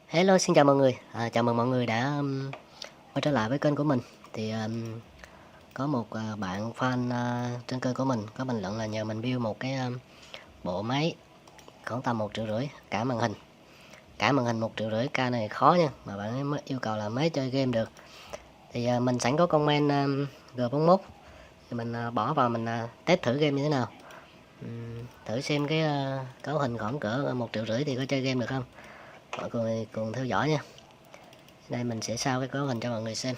Hello, xin chào mọi người. Chào mừng mọi người đã quay trở lại với kênh của mình. Thì có một bạn fan trên kênh của mình có bình luận là nhờ mình build một cái bộ máy khoảng tầm 1,5 triệu, cả màn hình. Cả màn hình 1,5 triệu k này khó nha, mà bạn ấy mới yêu cầu là mới chơi game được. Thì mình sẵn có con main G41, thì mình bỏ vào mình test thử game như thế nào. Thử xem cái cấu hình khoảng cỡ 1,5 triệu thì có chơi game được không. Mọi người cùng theo dõi nha. Đây mình sẽ sao cái cấu hình cho mọi người xem.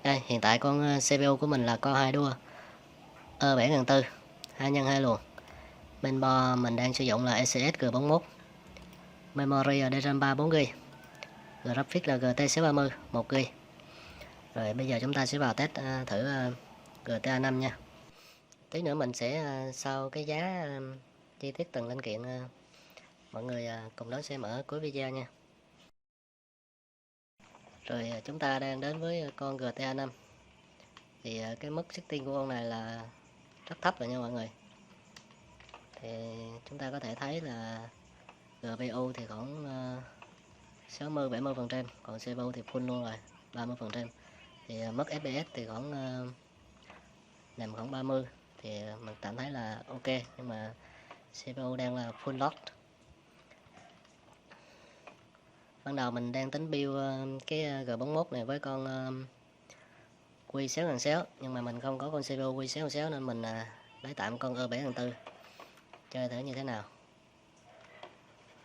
Đây, hiện tại con CPU của mình là Core 2 Duo E74 2x2 luồng. Mainboard mình đang sử dụng là ECS G41. Memory là DRAM 3 4GB. Graphics là GT 630 1GB. Rồi bây giờ chúng ta sẽ vào test thử GTA 5 nha. Tí nữa mình sẽ sau cái giá chi tiết từng linh kiện, mọi người cùng đón xem ở cuối video nha. Rồi chúng ta đang đến với con GTA 5. Thì cái mức setting của con này là rất thấp rồi nha mọi người. Thì chúng ta có thể thấy là GPU thì khoảng 60-70%, còn CPU thì full luôn rồi 30%. Thì mất FPS thì khoảng nằm khoảng 30, thì mình cảm thấy là ok, nhưng mà CPU đang là full load. Ban đầu mình đang tính build cái G41 này với con Q6006, nhưng mà mình không có con CPU Q6006 nên mình lấy tạm con E74 chơi thử như thế nào.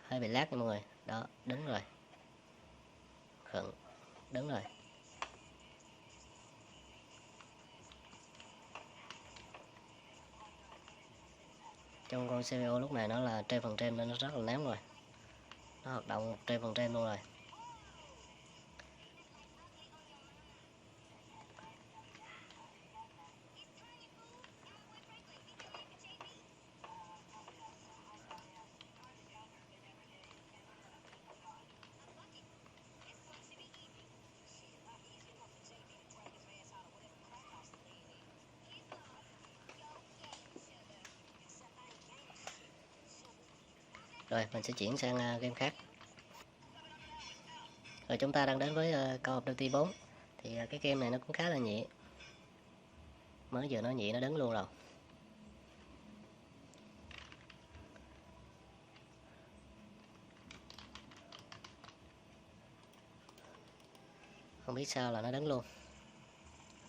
Hơi bị lag nha mọi người. Đó, đứng rồi. Khựng, đứng rồi. Trong con CPU lúc này nó là trên phần trên nên nó rất là ném rồi, nó hoạt động trên phần trên luôn rồi. Rồi mình sẽ chuyển sang game khác. Rồi chúng ta đang đến với Call of Duty 4. Thì cái game này nó cũng khá là nhẹ, mới vừa nói nhẹ nó đứng luôn rồi. Không biết sao là nó đứng luôn.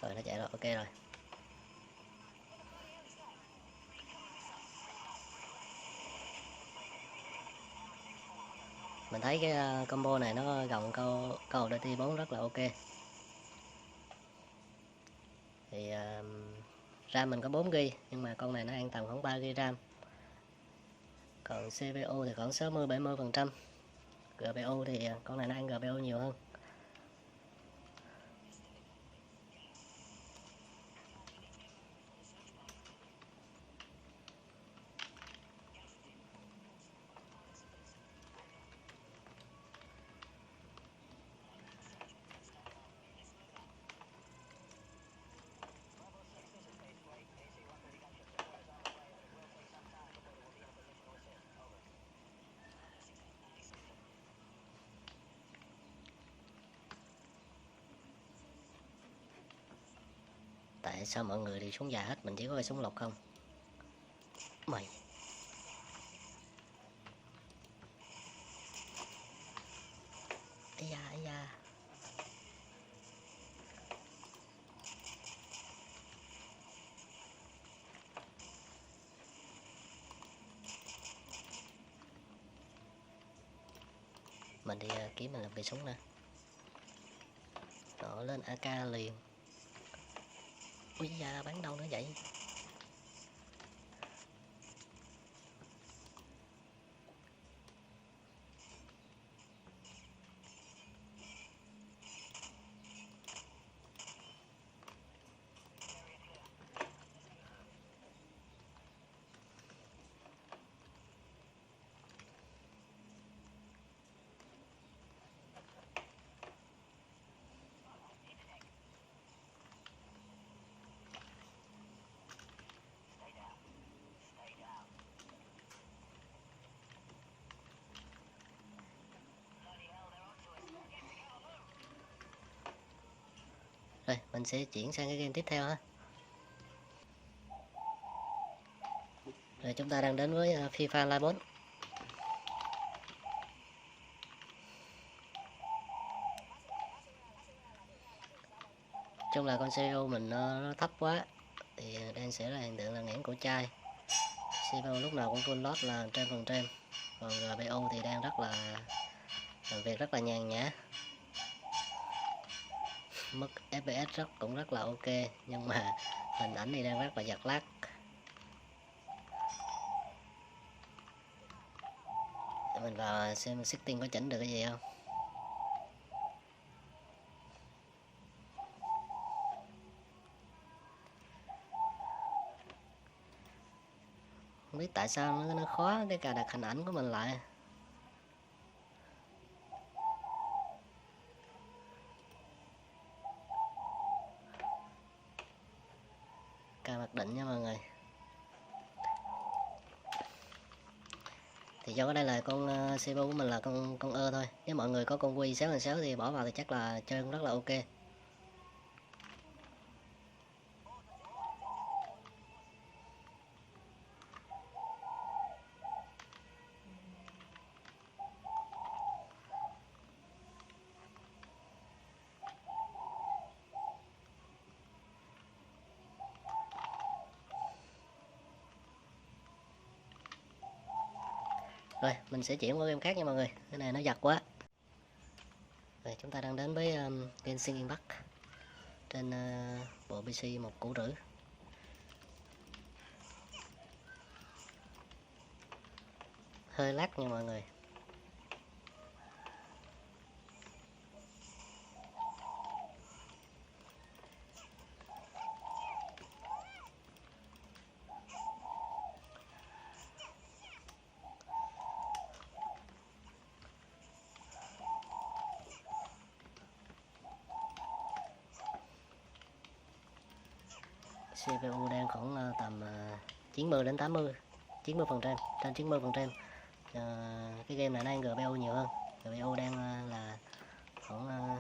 Rồi nó chạy rồi, ok rồi. Mình thấy cái combo này nó gồng Call of Duty 4 rất là ok. Thì RAM mình có 4GB, nhưng mà con này nó ăn tầm khoảng 3GB RAM. Còn CPU thì khoảng 60-70%. GPU thì con này nó ăn GPU nhiều hơn. Tại sao mọi người đi xuống già hết, mình chỉ có cái súng lục không? Mày. Ây da, ây da. Mình đi kiếm mình làm cây súng nè. Đó, lên AK liền. Ui da, bắn đâu nữa vậy? Rồi mình sẽ chuyển sang cái game tiếp theo ha. Rồi chúng ta đang đến với FIFA Live 4. Chung là con CPU mình nó thấp quá thì đang sẽ là hiện tượng là nghẽn cổ chai. CPU lúc nào cũng full load là 100%, còn GPU thì đang rất là làm việc rất là nhàn nhã. Mức FPS cũng rất là ok, nhưng mà hình ảnh thì đang rất là giật lag. Để mình vào xem setting có chỉnh được cái gì không. Không biết tại sao nó khó cái cài đặt hình ảnh của mình lại. Cài mặc định nha mọi người. Thì do cái đây là con CPU của mình là con ơ thôi. Nếu mọi người có con Wii 6/6 thì bỏ vào thì chắc là chơi cũng rất là ok. Rồi mình sẽ chuyển qua game khác nha mọi người, cái này nó giật quá. Rồi chúng ta đang đến với Genshin Impact trên bộ PC 1,5 củ. Hơi lag nha mọi người. CPU đang khoảng tầm 90 đến 80, 90%, trên 90%. Cái game này đang GPU nhiều hơn. GPU đang là khoảng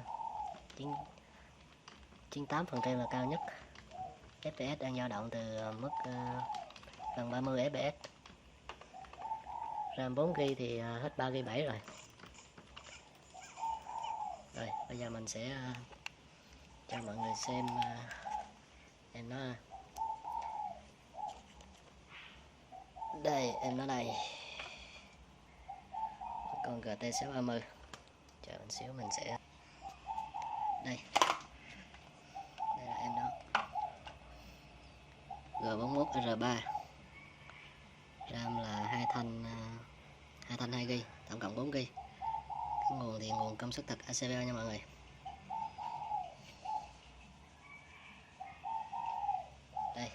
98% là cao nhất. FPS đang dao động từ mức gần 30 fps. RAM 4GB thì hết 3GB 7 rồi. Rồi bây giờ mình sẽ cho mọi người xem em nó. Đây em nó đây, con GT630. Chờ một xíu mình sẽ đây là em đó, G41R3, RAM là hai thanh 2GB, tổng cộng 4GB. Cái nguồn thì nguồn công suất thật ACVL nha mọi người. Đây.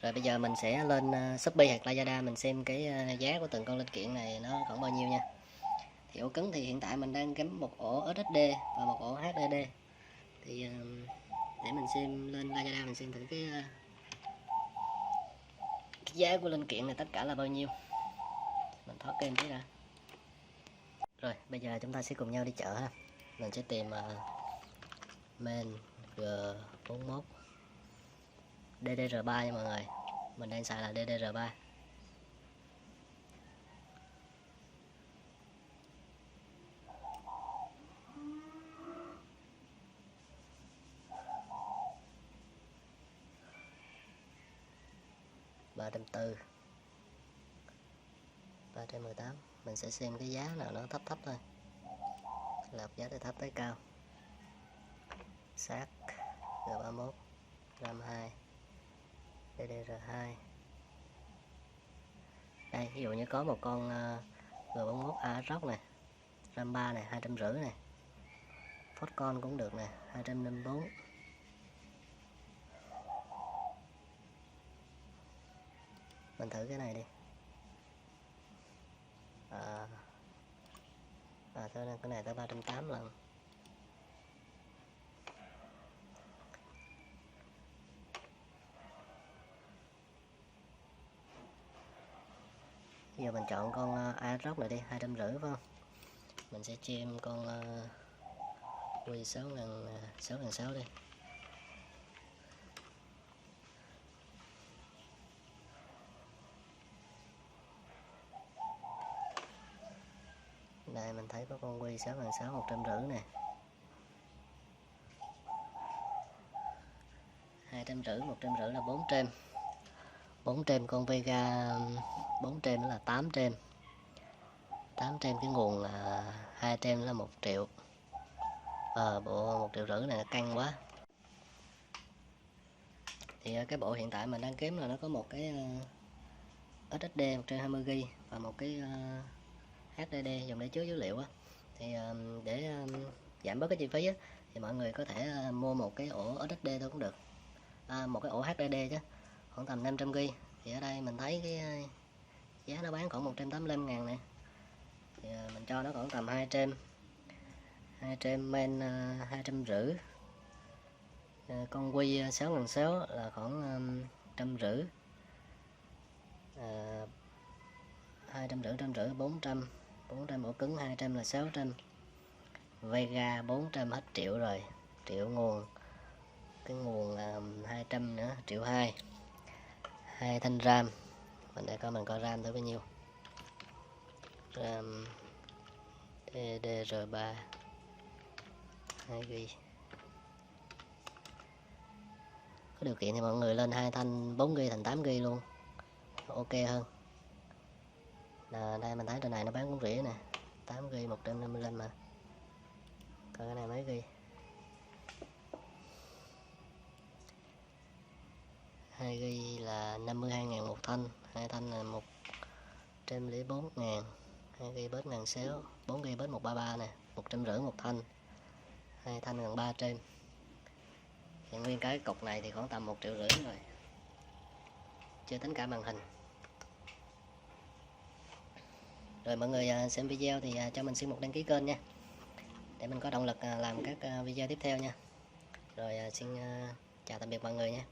Rồi bây giờ mình sẽ lên Shopee hoặc Lazada mình xem cái giá của từng con linh kiện này nó khoảng bao nhiêu nha. Thì ổ cứng thì hiện tại mình đang gắm một ổ SSD và một ổ HDD. Thì để mình xem lên Lazada mình xem thử cái giá của linh kiện này tất cả là bao nhiêu. Mình thoát kênh tí ra. Rồi bây giờ chúng ta sẽ cùng nhau đi chợ ha. Mình sẽ tìm main G41 DDR3 nha mọi người. Mình đang xài là DDR3. Ba trăm tư, 318. Mình sẽ xem cái giá nào nó thấp thôi, lập giá từ thấp tới cao. Sát G31, RAM 2, DDR2. Đây ví dụ như có một con G41 ASRock này, RAM 3 này, 250 này. Foxconn cũng được nè, 254. Mình thử cái này đi. Thôi cái này tới 380 lần. Bây giờ mình chọn con ASRock này đi, 250 phải không? Mình sẽ chêm con Wii 6006 đi. đây mình thấy có con Quy 6.600 150 nè, 250 150 là 4 trem, 4 trem con Vega 4 trem là 8 trem, 8 trem cái nguồn 2 trem là 1 triệu. Bộ 1,5 triệu này căng quá. Thì cái bộ hiện tại mình đang kiếm là nó có một cái SSD 120GB và một cái HDD dùng để chứa dữ liệu á. Thì để giảm bớt cái chi phí á, thì mọi người có thể mua một cái ổ SSD thôi cũng được, một cái ổ HDD chứ, khoảng tầm 500GB. Thì ở đây mình thấy cái giá nó bán khoảng 185.000 này, thì mình cho nó khoảng tầm 2 trem main 250. Con Quy 6.600 là khoảng 150, 250, 400 ổ cứng, 200 là 600. Vega 400 hết triệu rồi, triệu nguồn, cái nguồn 200 nữa, 1,2 triệu. 2 thanh RAM, để mình coi RAM tới bao nhiêu. RAM DDR3 2GB. Có điều kiện thì mọi người lên 2 thanh 4GB thành 8GB luôn, ok hơn. Đây mình thấy trên này nó bán cũng rẻ nè, 8GB 155 mà. Coi cái này mấy GB. 2GB là 52.000 một thanh, 2 thanh là 104.000, 2GB bớt 1.600, 4GB bớt 133 nè, 150 một thanh, 2 thanh gần 3 trem. Thì nguyên cái cục này thì khoảng tầm 1,5 triệu rồi, chưa tính cả màn hình. Rồi mọi người xem video thì cho mình xin một đăng ký kênh nha, để mình có động lực làm các video tiếp theo nha. Rồi xin chào tạm biệt mọi người nha.